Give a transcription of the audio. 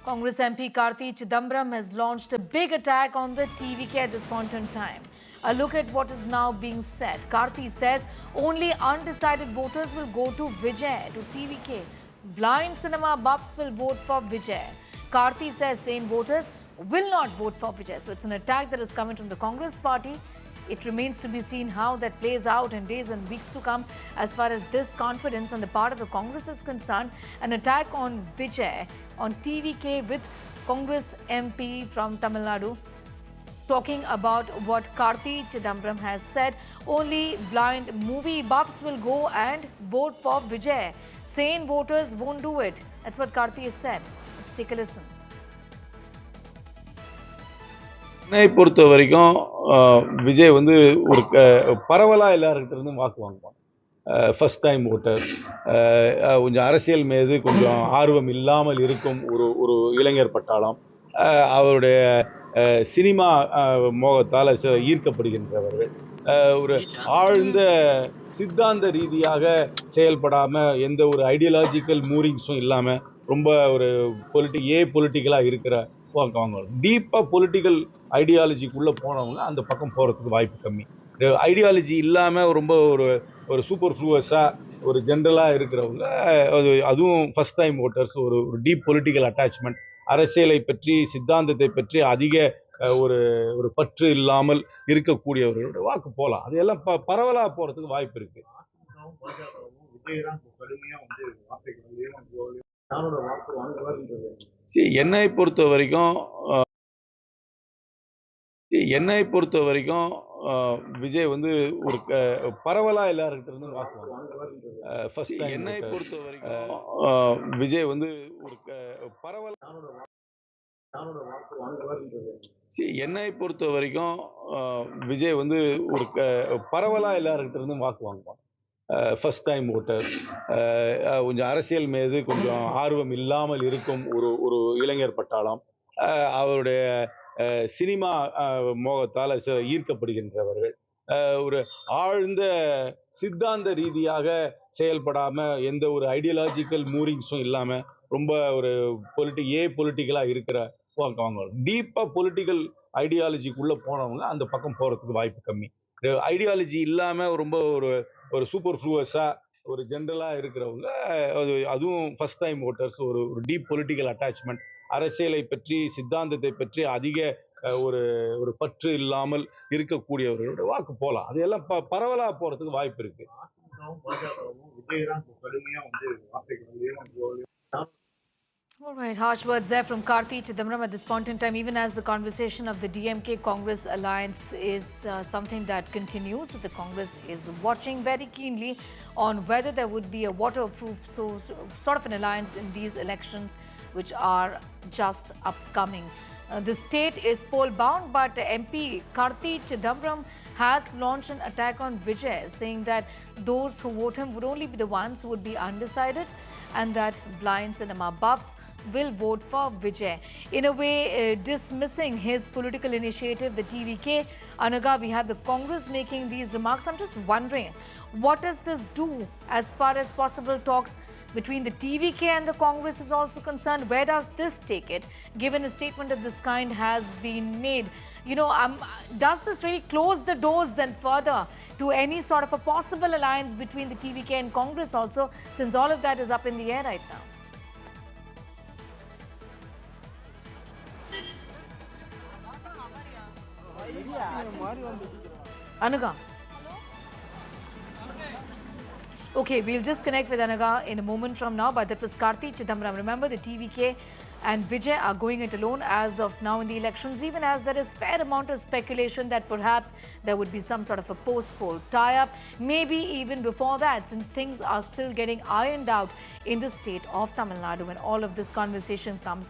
Congress MP Karthi Chidambaram has launched a big attack on the TVK at this point in time. A look at what is now being said. Karthi says only undecided voters will go to Vijay, to TVK. Blind cinema buffs will vote for Vijay. Karthi says sane voters will not vote for Vijay. So it's an attack that is coming from the Congress party. It remains to be seen how that plays out in days and weeks to come as far as this confidence on the part of the Congress is concerned. An attack on Vijay, on TVK with Congress MP from Tamil Nadu talking about what Karthi Chidambaram has said. Only blind movie buffs will go and vote for Vijay. Sane voters won't do it. That's what Karthi has said. Let's take a listen. என்னை பொறுத்த வரைக்கும் விஜய் வந்து ஒரு பரவலாக எல்லாருக்கிட்ட இருந்தும் வாக்கு வாங்குவான். First time voter, கொஞ்சம் அரசியல் மீது கொஞ்சம் ஆர்வம் இல்லாமல் இருக்கும் ஒரு இளைஞர் பட்டாளம், அவருடைய சினிமா மோகத்தால் ஈர்க்கப்படுகின்றவர்கள், ஒரு ஆழ்ந்த சித்தாந்த ரீதியாக செயல்படாமல் எந்த ஒரு ஐடியாலஜிக்கல் மூவிங்ஸும் இல்லாமல் ரொம்ப ஒரு பொலிட்டிக்கலாக இருக்கிற வாங்குவாங்க. டீப்பாக பொலிட்டிக்கல் ஐடியாலஜிக்குள்ளே போனவங்க அந்த பக்கம் போகிறதுக்கு வாய்ப்பு கம்மி. ஐடியாலஜி இல்லாமல் ரொம்ப ஒரு சூப்பர் ஃப்ளூவஸாக ஒரு ஜென்ரலாக இருக்கிறவங்க, அதுவும் ஃபர்ஸ்ட் டைம் ஓட்டர்ஸ், ஒரு டீப் பொலிட்டிக்கல் அட்டாச்மெண்ட், அரசியலை பற்றி சித்தாந்தத்தை பற்றி அதிக ஒரு பற்று இல்லாமல் இருக்கக்கூடியவர்களோட வாக்கு போகலாம். அதையெல்லாம் பரவலாக போகிறதுக்கு வாய்ப்பு இருக்கு. என்னை பொறுத்த வரைக்கும் விஜய் வந்து ஒரு பரவலாக எல்லாருக்கிட்ட இருந்தும் வாக்கு வாங்குவாங்க. ஃபர்ஸ்ட் என்னை பொறுத்த வரைக்கும் விஜய் வந்து ஒரு என்னை பொறுத்த வரைக்கும் விஜய் வந்து ஒரு பரவலாக எல்லாருக்கிட்ட இருந்தும் வாக்கு வாங்குவாங்க. ஃபர்ஸ்ட் டைம் ஓட்டர், கொஞ்சம் அரசியல் மீது கொஞ்சம் ஆர்வம் இல்லாமல் இருக்கும் ஒரு இளைஞர் பட்டாளம், அவருடைய சினிமா மோகத்தால் ஈர்க்கப்படுகின்றவர்கள், ஒரு ஆழ்ந்த சித்தாந்த ரீதியாக செயல்படாமல் எந்த ஒரு ஐடியாலஜிக்கல் மூவிங்ஸும் இல்லாமல் ரொம்ப ஒரு பொலிட்டிக்கலாக இருக்கிற வாங்குவாங்க. டீப்பாக பொலிட்டிக்கல் ஐடியாலஜிக்குள்ளே போனவங்க அந்த பக்கம் போகிறதுக்கு வாய்ப்பு கம்மி. ஐடியாலஜி இல்லாமல் ரொம்ப ஒரு சூப்பர் ஃப்ளூவஸாக ஒரு ஜென்ரலாக இருக்கிறவங்க, அதுவும் ஃபர்ஸ்ட் டைம் ஓட்டர்ஸ், ஒரு டீப் பொலிட்டிக்கல் அட்டாச்மெண்ட், அரசியலை பற்றி சித்தாந்தத்தை பற்றி அதிக ஒரு பற்று இல்லாமல் இருக்கக்கூடியவர்களோட வாக்கு போகலாம். அதையெல்லாம் பரவலாக போகிறதுக்கு வாய்ப்பு இருக்கு. All right, harsh words there from Karthi Chidambaram at this point in time, even as the conversation of the DMK Congress alliance is something that continues. The Congress is watching very keenly on whether there would be a waterproof sort of an alliance in these elections which are just upcoming. The state is poll bound, but MP Karthi Chidambaram has launched an attack on Vijay, saying that those who vote him would only be the ones who would be undecided and that blind cinema buffs will vote for Vijay. In a way, dismissing his political initiative, the TVK. Anaga, we have the Congress making these remarks. I'm just wondering, what does this do as far as possible talks between the TVK and the Congress is also concerned? Where does this take it, given a statement of this kind has been made? You know, does this really close the doors then further to any sort of a possible alliance between the TVK and Congress also, since all of that is up in the air right now? Anaga. Okay, we'll just connect with Anaga in a moment from now, but that was Karthi Chidambaram. Remember, the TVK and Vijay are going it alone as of now in the elections, even as there is fair amount of speculation that perhaps there would be some sort of a post-poll tie-up, maybe even before that, since things are still getting ironed out in the state of Tamil Nadu when all of this conversation comes.